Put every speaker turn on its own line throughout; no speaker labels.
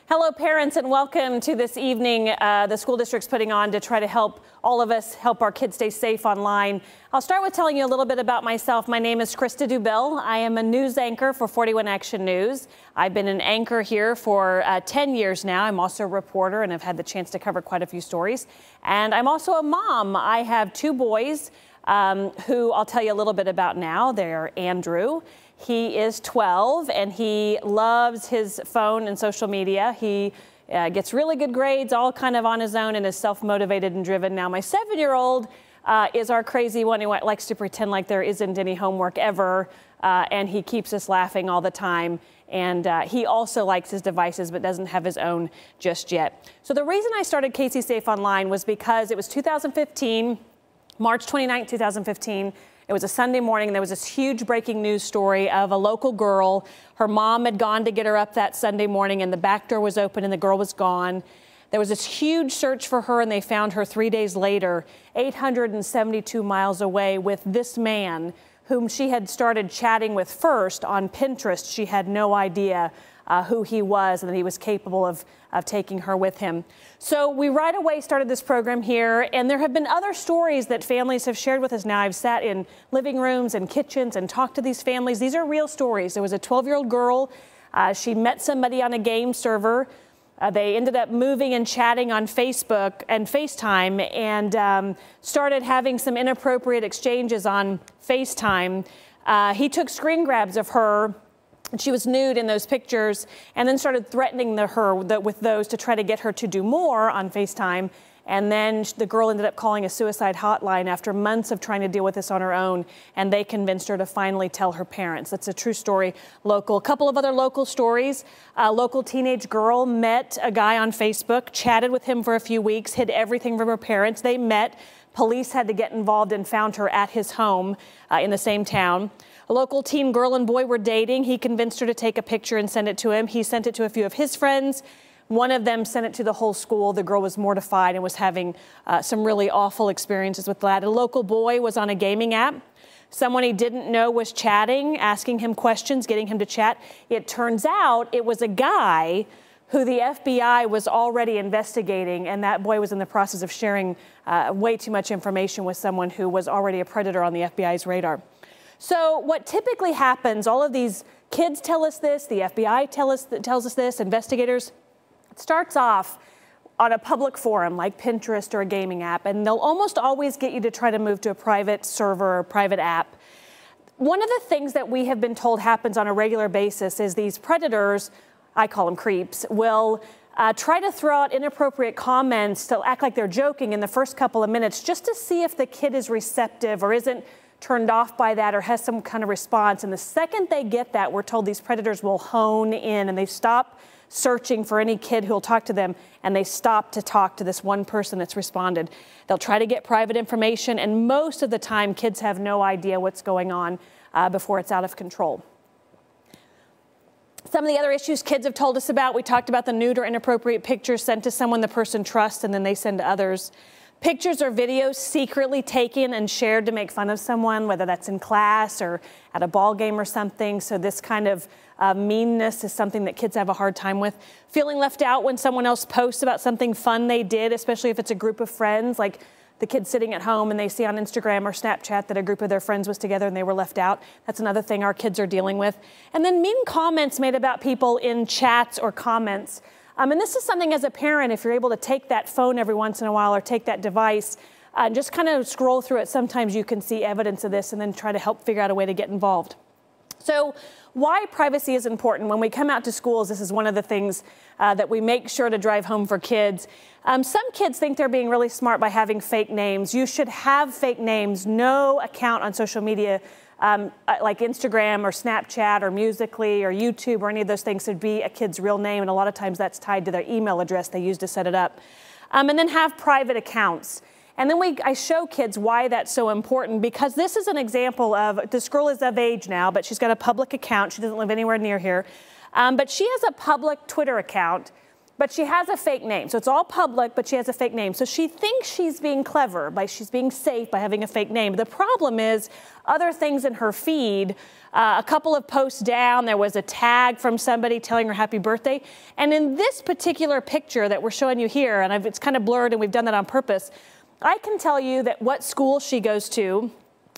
Hello, parents, and welcome to this evening the school district's putting on to try to help all of us help our kids stay safe online. I'll start with telling you a little bit about myself. My name is Christa Dubill. I am a news anchor for 41 Action News. I've been an anchor here for 10 years now. I'm also a reporter and have had the chance to cover quite a few stories. And I'm also a mom. I have two boys who I'll tell you a little bit about now. They're Andrew. He is 12 and he loves his phone and social media. He gets really good grades, all kind of on his own, and is self-motivated and driven. Now, my 7-year-old is our crazy one who likes to pretend like there isn't any homework ever, and he keeps us laughing all the time. And he also likes his devices but doesn't have his own just yet. So the reason I started Casey Safe Online was because it was 2015, March 29, 2015. It was a Sunday morning, and there was this huge breaking news story of a local girl. Her mom had gone to get her up that Sunday morning, and the back door was open, and the girl was gone. There was this huge search for her, and they found her 3 days later, 872 miles away, with this man whom she had started chatting with first on Pinterest. She had no idea who he was and that he was capable of taking her with him. So we right away started this program here, and there have been other stories that families have shared with us now. I've sat in living rooms and kitchens and talked to these families. These are real stories. There was a 12-year-old girl. She met somebody on a game server. They ended up moving and chatting on Facebook and FaceTime, and started having some inappropriate exchanges on FaceTime. He took screen grabs of her, and she was nude in those pictures, and then started threatening her with those to try to get her to do more on FaceTime. And then the girl ended up calling a suicide hotline after months of trying to deal with this on her own, and they convinced her to finally tell her parents. That's a true story, local. A couple of other local stories. A local teenage girl met a guy on Facebook, chatted with him for a few weeks, hid everything from her parents. They met. Police had to get involved and found her at his home in the same town. A local teen girl and boy were dating. He convinced her to take a picture and send it to him. He sent it to a few of his friends. One of them sent it to the whole school. The girl was mortified and was having some really awful experiences with that. A local boy was on a gaming app. Someone he didn't know was chatting, asking him questions, getting him to chat. It turns out it was a guy who the FBI was already investigating, and that boy was in the process of sharing way too much information with someone who was already a predator on the FBI's radar. So what typically happens, all of these kids tell us this, the FBI tells us this, investigators, it starts off on a public forum like Pinterest or a gaming app, and they'll almost always get you to try to move to a private server or private app. One of the things that we have been told happens on a regular basis is these predators, I call them creeps, will try to throw out inappropriate comments to act like they're joking in the first couple of minutes just to see if the kid is receptive or isn't turned off by that or has some kind of response. And the second they get that, we're told these predators will hone in, and they stop searching for any kid who'll talk to them, and they stop to talk to this one person that's responded. They'll try to get private information, and most of the time kids have no idea what's going on before it's out of control. Some of the other issues kids have told us about, we talked about the nude or inappropriate pictures sent to someone the person trusts and then they send to others. Pictures or videos secretly taken and shared to make fun of someone, whether that's in class or at a ball game or something. So this kind of meanness is something that kids have a hard time with. Feeling left out when someone else posts about something fun they did, especially if it's a group of friends, like the kids sitting at home and they see on Instagram or Snapchat that a group of their friends was together and they were left out. That's another thing our kids are dealing with. And then mean comments made about people in chats or comments. And this is something as a parent, if you're able to take that phone every once in a while or take that device and just kind of scroll through it, sometimes you can see evidence of this and then try to help figure out a way to get involved. So why privacy is important. When we come out to schools, this is one of the things that we make sure to drive home for kids. Some kids think they're being really smart by having fake names. You should have fake names. No account on social media like Instagram or Snapchat or Musical.ly or YouTube or any of those things should be a kid's real name, and a lot of times that's tied to their email address they use to set it up. And then have private accounts. And then I show kids why that's so important, because this is an example of, this girl is of age now, but she's got a public account. She doesn't live anywhere near here. But she has a public Twitter account But she has a fake name. So it's all public, but she has a fake name. So she thinks she's being clever, she's being safe by having a fake name. The problem is other things in her feed. A couple of posts down, there was a tag from somebody telling her happy birthday. And in this particular picture that we're showing you here, and it's kind of blurred and we've done that on purpose, I can tell you that what school she goes to,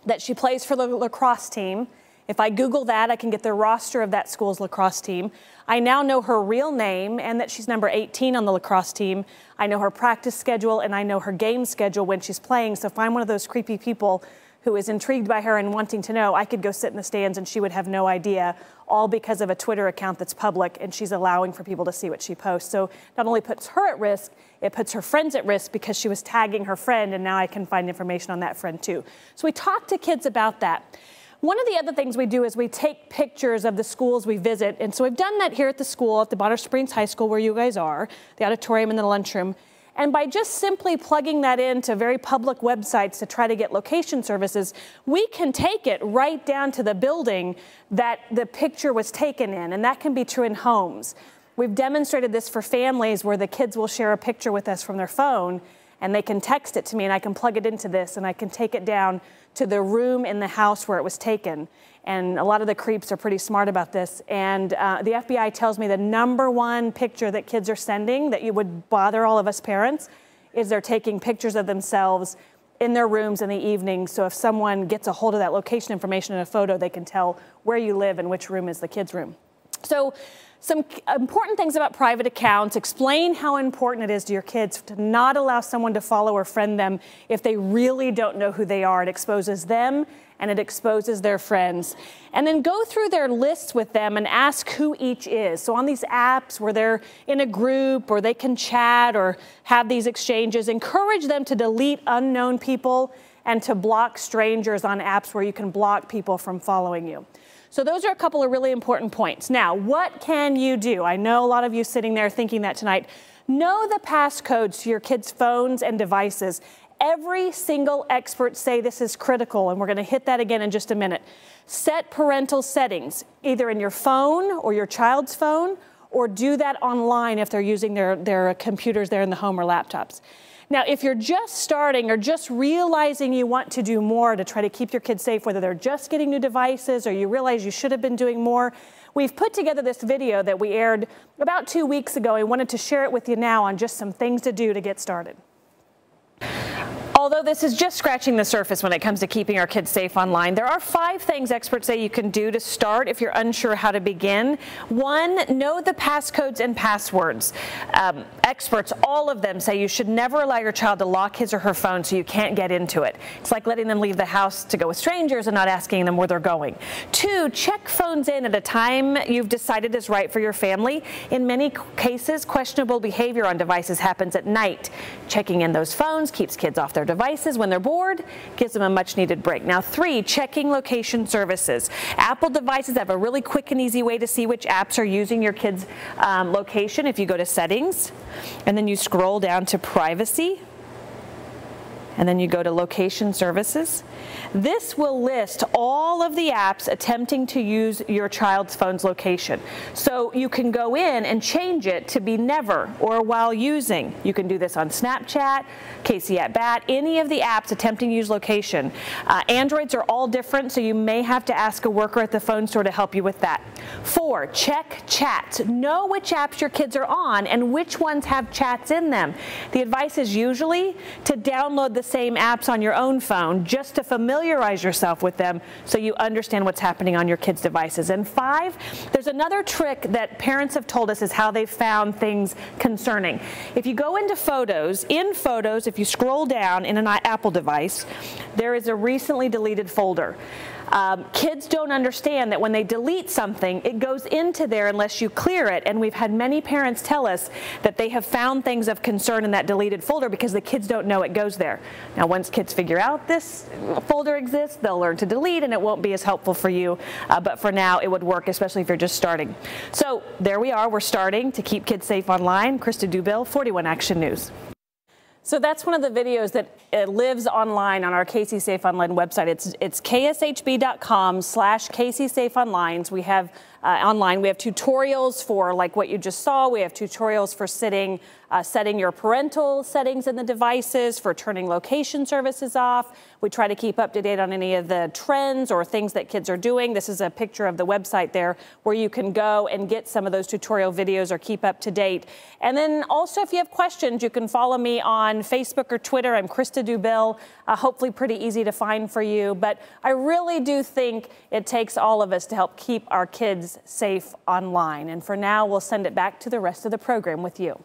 that she plays for the lacrosse team. If I Google that, I can get the roster of that school's lacrosse team. I now know her real name and that she's number 18 on the lacrosse team. I know her practice schedule and I know her game schedule when she's playing. So if I'm one of those creepy people who is intrigued by her and wanting to know, I could go sit in the stands and she would have no idea, all because of a Twitter account that's public and she's allowing for people to see what she posts. So not only puts her at risk, it puts her friends at risk because she was tagging her friend and now I can find information on that friend too. So we talk to kids about that. One of the other things we do is we take pictures of the schools we visit. And so we've done that here at the school, at the Bonner Springs High School where you guys are, the auditorium and the lunchroom. And by just simply plugging that into very public websites to try to get location services, we can take it right down to the building that the picture was taken in. And that can be true in homes. We've demonstrated this for families where the kids will share a picture with us from their phone and they can text it to me and I can plug it into this and I can take it down to the room in the house where it was taken. And a lot of the creeps are pretty smart about this. And the FBI tells me the #1 picture that kids are sending that you would bother all of us parents is they're taking pictures of themselves in their rooms in the evening. So if someone gets a hold of that location information in a photo, they can tell where you live and which room is the kids' room. So some important things about private accounts: explain how important it is to your kids to not allow someone to follow or friend them if they really don't know who they are. It exposes them and it exposes their friends. And then go through their lists with them and ask who each is. So on these apps where they're in a group or they can chat or have these exchanges, encourage them to delete unknown people and to block strangers on apps where you can block people from following you. So those are a couple of really important points. Now, what can you do? I know a lot of you sitting there thinking that tonight. Know the passcodes to your kids' phones and devices. Every single expert say this is critical, and we're going to hit that again in just a minute. Set parental settings, either in your phone or your child's phone, or do that online if they're using their computers there in the home or laptops. Now, if you're just starting or just realizing you want to do more to try to keep your kids safe, whether they're just getting new devices or you realize you should have been doing more, we've put together this video that we aired about 2 weeks ago. I wanted to share it with you now on just some things to do to get started. Although this is just scratching the surface when it comes to keeping our kids safe online, there are 5 things experts say you can do to start if you're unsure how to begin. 1, know the passcodes and passwords. Experts, all of them, say you should never allow your child to lock his or her phone so you can't get into it. It's like letting them leave the house to go with strangers and not asking them where they're going. 2, check phones in at a time you've decided is right for your family. In many cases, questionable behavior on devices happens at night. Checking in those phones keeps kids off their devices when they're bored, gives them a much needed break. Now 3, checking location services. Apple devices have a really quick and easy way to see which apps are using your kids' location. If you go to settings and then you scroll down to privacy and then you go to location services, this will list all of the apps attempting to use your child's phone's location. So you can go in and change it to be never or while using. You can do this on Snapchat, Casey at Bat, any of the apps attempting to use location. Androids are all different, so you may have to ask a worker at the phone store to help you with that. 4, check chats. Know which apps your kids are on and which ones have chats in them. The advice is usually to download the same apps on your own phone just to familiarize yourself with them so you understand what's happening on your kids' devices. And 5, there's another trick that parents have told us is how they've found things concerning. If you go into Photos, if you scroll down in an Apple device, there is a recently deleted folder. Kids don't understand that when they delete something, it goes into there unless you clear it. And we've had many parents tell us that they have found things of concern in that deleted folder because the kids don't know it goes there. Now, once kids figure out this folder exists, they'll learn to delete and it won't be as helpful for you. But for now, it would work, especially if you're just starting. So there we are. We're starting to keep kids safe online. Christa Dubill, 41 Action News. So that's one of the videos that lives online on our Casey Safe Online website. It's kshb.com/KCSafeOnline. We have online. We have tutorials for like what you just saw. We have tutorials for setting your parental settings in the devices, for turning location services off. We try to keep up to date on any of the trends or things that kids are doing. This is a picture of the website there where you can go and get some of those tutorial videos or keep up to date. And then also, if you have questions, you can follow me on Facebook or Twitter. I'm Christa Dubill, hopefully pretty easy to find for you. But I really do think it takes all of us to help keep our kids safe online. And for now, we'll send it back to the rest of the program with you.